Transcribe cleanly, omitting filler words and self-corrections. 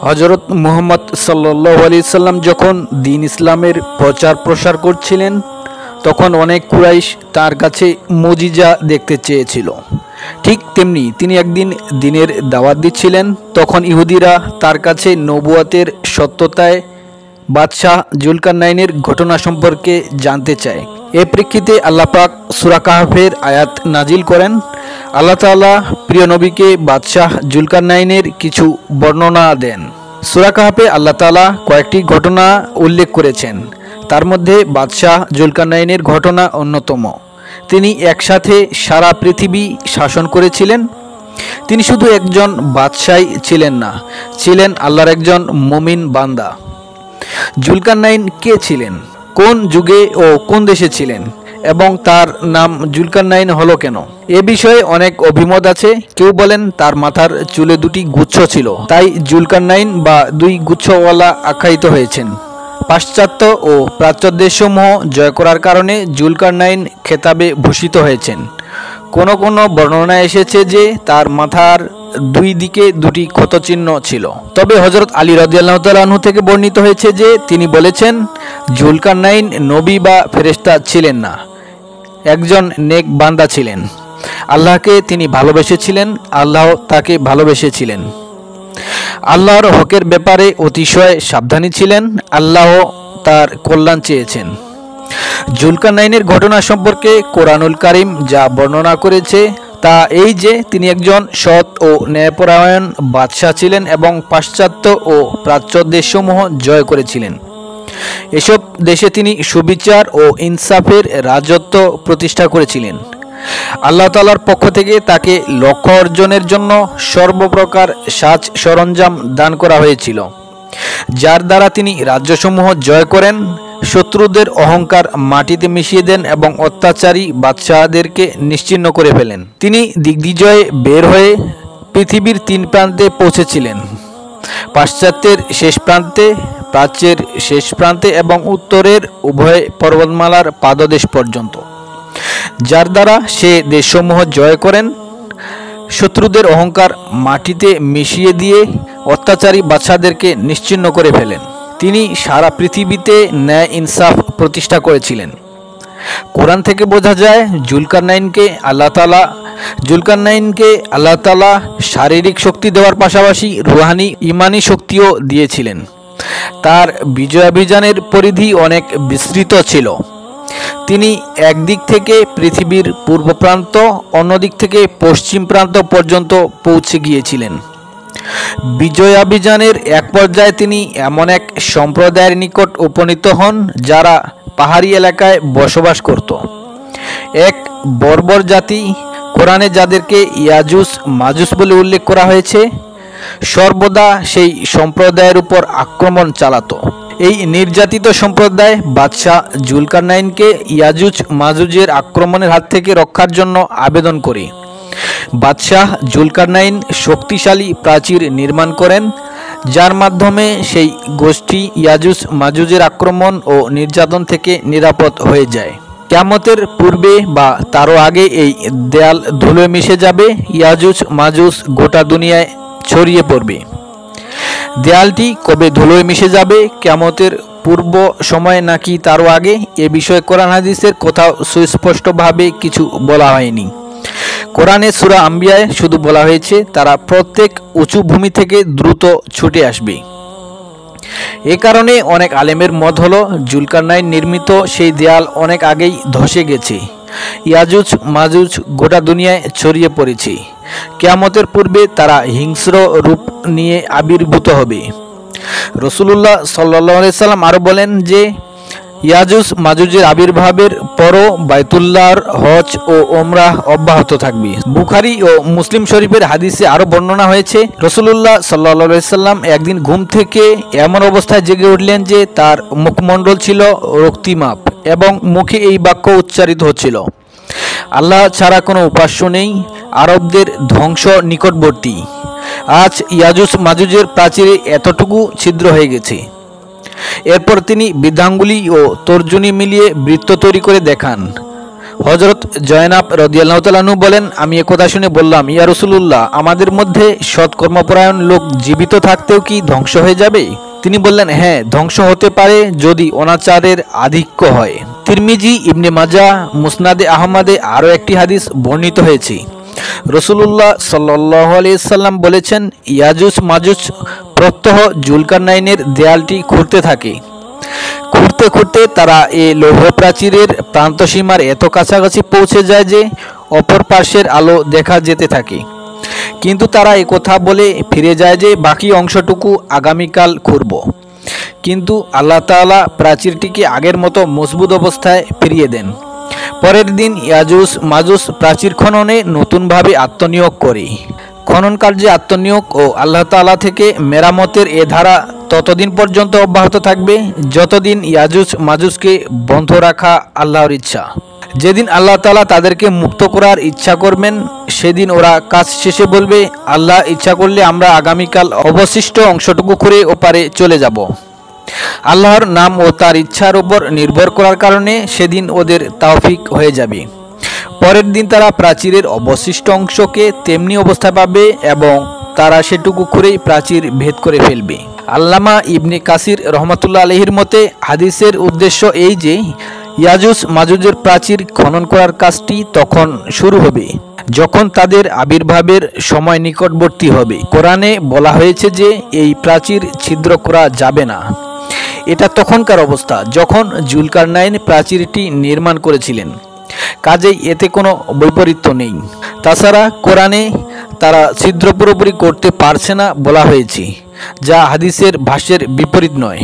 হজরত মুহাম্মদ সাল্লাল্লাহু আলাইহি সাল্লাম যখন দ্বীন ইসলামের প্রচার প্রসার করছিলেন তখন অনেক কুরাইশ তার কাছে মুজিজা দেখতে চেয়েছিল। ঠিক তেমনি তিনি একদিন দ্বীনের দাওয়াত দিচ্ছিলেন, তখন ইহুদিরা তার কাছে নবুয়তের সত্যতায় বাদশাহ জুলকারনাইনের ঘটনা সম্পর্কে জানতে চায়। এ প্রেক্ষিতে আল্লাহ পাক সূরা কাহফের আয়াত নাজিল করেন। আল্লাহ তাআলা প্রিয় নবীকে বাদশাহ জুলকারনাইনের কিছু বর্ণনা দেন। সূরা কাহফে আল্লাহ তাআলা কয়েকটি ঘটনা উল্লেখ করেছেন, তার মধ্যে বাদশাহ জুলকারনাইনের ঘটনা অন্যতম। তিনি একসাথে সারা পৃথিবী শাসন করেছিলেন। তিনি শুধু একজন বাদশাহই ছিলেন না, ছিলেন আল্লাহর একজন মুমিন বান্দা। জুলকারনাইন কে ছিলেন, কোন যুগে ও কোন দেশে ছিলেন এবং তার নাম জুলকারনাইন হলো কেন, এ বিষয়ে অনেক অভিমত আছে। কেউ বলেন তার মাথার চুলে দুটি গুচ্ছ ছিল, তাই জুলকারনাইন বা দুই গুচ্ছওয়ালা আখ্যায়িত হয়েছেন। পাশ্চাত্য ও প্রাচ্য দেশসমূহ জয় করার কারণে জুলকারনাইন খেতাবে ভূষিত হয়েছেন। কোনো কোনো বর্ণনায় এসেছে যে তার মাথার দুই দিকে দুটি ক্ষতচিহ্ন ছিল। তবে হযরত আলী রাদিয়াল্লাহু তাআলা আনহু থেকে বর্ণিত হয়েছে যে তিনি বলেছেন, জুলকারনাইন নবী বা ফেরেশতা ছিলেন না, একজন নেক বান্দা ছিলেন। আল্লাহকে তিনি ভালোবেসেছিলেন, আল্লাহ তাকে ভালোবেসেছিলেন। আল্লাহর হকের ব্যাপারে অতিশয় সাবধানী ছিলেন, আল্লাহ তার কল্যাণ চেয়েছেন। জুলকারনাইনের ঘটনা সম্পর্কে কোরআনুল কারীম যা বর্ণনা করেছে তা এই যে তিনি একজন সৎ ও ন্যায়পরায়ণ বাদশাহ ছিলেন এবং পাশ্চাত্য ও প্রাচ্য দেশসমূহ জয় করেছিলেন। এসব দেশে তিনি সুবিচার ও ইনসাফের রাজত্ব প্রতিষ্ঠা করেছিলেন। আল্লাহ তাআলার পক্ষ থেকে তাকে লক্ষ্য অর্জনের জন্য সর্বপ্রকার সাজ সরঞ্জাম দান করা হয়েছিল, যার দ্বারা তিনি রাজ্যসমূহ জয় করেন, শত্রুদের অহংকার মাটিতে মিশিয়ে দেন এবং অত্যাচারী বাদশাহদেরকে নিশ্চিহ্ন করে ফেলেন। তিনি দিগ্বিজয়ে বের হয়ে পৃথিবীর তিন প্রান্তে পৌঁছেছিলেন, পাশ্চাত্যের শেষ প্রান্তে, প্রাচ্যের শেষ প্রান্তে এবং উত্তরের উভয় পর্বতমালার পাদদেশ পর্যন্ত, যার দ্বারা সে দেশসমূহ জয় করেন, শত্রুদের অহংকার মাটিতে মিশিয়ে দিয়ে অত্যাচারী বাদশাহদেরকে নিশ্চিহ্ন করে ফেলেন। তিনি সারা পৃথিবীতে ন্যায় ইনসাফ প্রতিষ্ঠা করেছিলেন। কোরআন থেকে বোঝা যায় জুলকারনাইনকে আল্লাহ তাআলা শারীরিক শক্তি দেওয়ার পাশাপাশি রুহানি ইমানি শক্তিও দিয়েছিলেন। তার বিজয়াভিযানের পরিধি অনেক বিস্তৃত ছিল। তিনি একদিক থেকে পৃথিবীর পূর্ব প্রান্ত, অন্যদিক থেকে পশ্চিম প্রান্ত পর্যন্ত পৌঁছে গিয়েছিলেন। বিজয়াভিযানের এক পর্যায়ে তিনি এমন এক সম্প্রদায়ের নিকট উপনীত হন যারা পাহাড়ি এলাকায় বসবাস করত। এক বর্বর জাতি, কোরআনে যাদেরকে ইয়াজুজ মাজুস বলে উল্লেখ করা হয়েছে, সর্বদা সেই সম্প্রদায়ের উপর আক্রমণ চালাতো। এই নির্যাতিত সম্প্রদায় বাদশাহ জুলকারনাইনকে ইয়াজুজ মাজুজের আক্রমণের হাত থেকে রক্ষার জন্য আবেদন করে। বাদশাহ জুলকারনাইন শক্তিশালী প্রাচীর নির্মাণ করেন, যার মাধ্যমে সেই গোষ্ঠী ইয়াজুজ মাজুজের আক্রমণ ও নির্যাতন থেকে নিরাপদ হয়ে যায়। কিয়ামতের পূর্বে বা তারও আগে এই দেয়াল ধুলোয় মিশে যাবে, ইয়াজুজ মাজুজ গোটা দুনিয়ায় ছড়িয়ে পড়বে। দেয়ালটি কবে ধুলোয় মিশে যাবে, কিয়ামতের পূর্ব সময়ে নাকি তারও আগে, এ বিষয়ে কোরআন হাদিসের কোথাও সুস্পষ্টভাবে কিছু বলা হয়নি। কোরআনে সূরা আম্বিয়ায় শুধু বলা হয়েছে তারা প্রত্যেক উঁচু ভূমি থেকে দ্রুত ছুটে আসবে। এ কারণে অনেক আলেমের মত হলো জুলকারনাইন নির্মিত সেই দেয়াল অনেক আগেই ধসে গেছে, ইয়াজুজ মাজুজ গোটা দুনিয়ায় ছড়িয়ে পড়েছে। কিয়ামতের পূর্বে তারা হিংস্র রূপ নিয়ে আবির্ভূত হবে। রাসূলুল্লাহ সাল্লাল্লাহু আলাইহি সাল্লাম আরও বলেন যে ইয়াজুজ মাজুজের আবির্ভাবের পরও বায়তুল্লাহর হজ ও ওমরাহ অব্যাহত থাকবে। বুখারী ও মুসলিম শরীফের হাদিসে আরও বর্ণনা হয়েছে, রাসূলুল্লাহ সাল্লাল্লাহু আলাইহি সাল্লাম একদিন ঘুম থেকে এমন অবস্থায় জেগে উঠলেন যে তার মুখমণ্ডল ছিল রক্তিমাপ এবং মুখে এই বাক্য উচ্চারিত হচ্ছিল, আল্লাহ ছাড়া কোনো উপাস্য নেই, আরবদের ধ্বংস নিকটবর্তী, আজ ইয়াজুজ মাজুজের প্রাচীরে এতটুকু ছিদ্র হয়ে গেছে। এরপর তিনি বৃদ্ধাঙ্গুলি ও তর্জনী মিলিয়ে বৃত্ত তৈরি করে দেখান। হযরত জয়নাব রাদিয়াল্লাহু তাআলা আনহু বলেন, আমি একথা শুনে বললাম, ইয়া রাসূলুল্লাহ, আমাদের মধ্যে সৎকর্মপরায়ণ লোক জীবিত থাকতেও কি ধ্বংস হয়ে যাবে? তিনি বললেন, হ্যাঁ, ধ্বংস হতে পারে যদি অনাচারের আধিক্য হয়। তিরমিজি, ইবনে মাজাহ, মুসনাদে আহমদে আরও একটি হাদিস বর্ণিত হয়েছে। রাসূলুল্লাহ সাল্লাল্লাহু আলাইহি সাল্লাম বলেছেন, ইয়াজুজ মাজুজ প্রত্যহ জুলকারনাইনের দেয়ালটি খুঁড়তে থাকে। খুঁড়তে খুঁড়তে তারা এ লৌহ প্রাচীরের প্রান্তসীমার এত কাছাকাছি পৌঁছে যায় যে অপর পার্শ্বের আলো দেখা যেতে থাকে। কিন্তু তারা কথা বলে ফিরে যায় যে বাকি অংশটুকু আগামীকাল খুঁড়ব। কিন্তু আল্লাহ তাআলা প্রাচীরটিকে আগের মতো মজবুত অবস্থায় ফিরিয়ে দেন। পরের দিন ইয়াজুজ মাজুজ প্রাচীর খননে নতুনভাবে আত্মনিয়োগ করে। খনন কার্যে আত্মনিয়োগ ও আল্লাহ তাআলা থেকে মেরামতের এ ধারা ততদিন পর্যন্ত অব্যাহত থাকবে যতদিন ইয়াজুজ মাজুজকে বন্ধ রাখা আল্লাহর ইচ্ছা। যেদিন আল্লাহ তাআলা তাদেরকে মুক্ত করার ইচ্ছা করবেন, সেদিন ওরা কাজ শেষে বলবে, আল্লাহ ইচ্ছা করলে আমরা আগামীকাল অবশিষ্ট অংশটুকু খুঁড়ে ওপারে চলে যাব। আল্লাহর নাম ও তার ইচ্ছার উপর নির্ভর করার কারণে সেদিন ওদের তাওফিক হয়ে যাবে। পরের দিন তারা প্রাচীরের অবশিষ্ট অংশকে তেমনি অবস্থা পাবে এবং তারা সেটুকু খুঁড়েই প্রাচীর ভেদ করে ফেলবে। আল্লামা ইবনে কাসির রহমাতুল্লাহ আলাইহির মতে হাদিসের উদ্দেশ্য এই যে ইয়াজুজ মাজুজের প্রাচীর খনন করার কাজটি তখন শুরু হবে যখন তাদের আবির্ভাবের সময় নিকটবর্তী হবে। কোরআনে বলা হয়েছে যে এই প্রাচীর ছিদ্র করা যাবে না। এটা তখনকার অবস্থা যখন জুলকারনাইন প্রাচীরটি নির্মাণ করেছিলেন। কাজেই এতে কোনো বৈপরীত্য নেই। তাছাড়া কোরআনে তারা ছিদ্র পুরোপুরি করতে পারছে না বলা হয়েছে, যা হাদিসের ভাষ্যের বিপরীত নয়।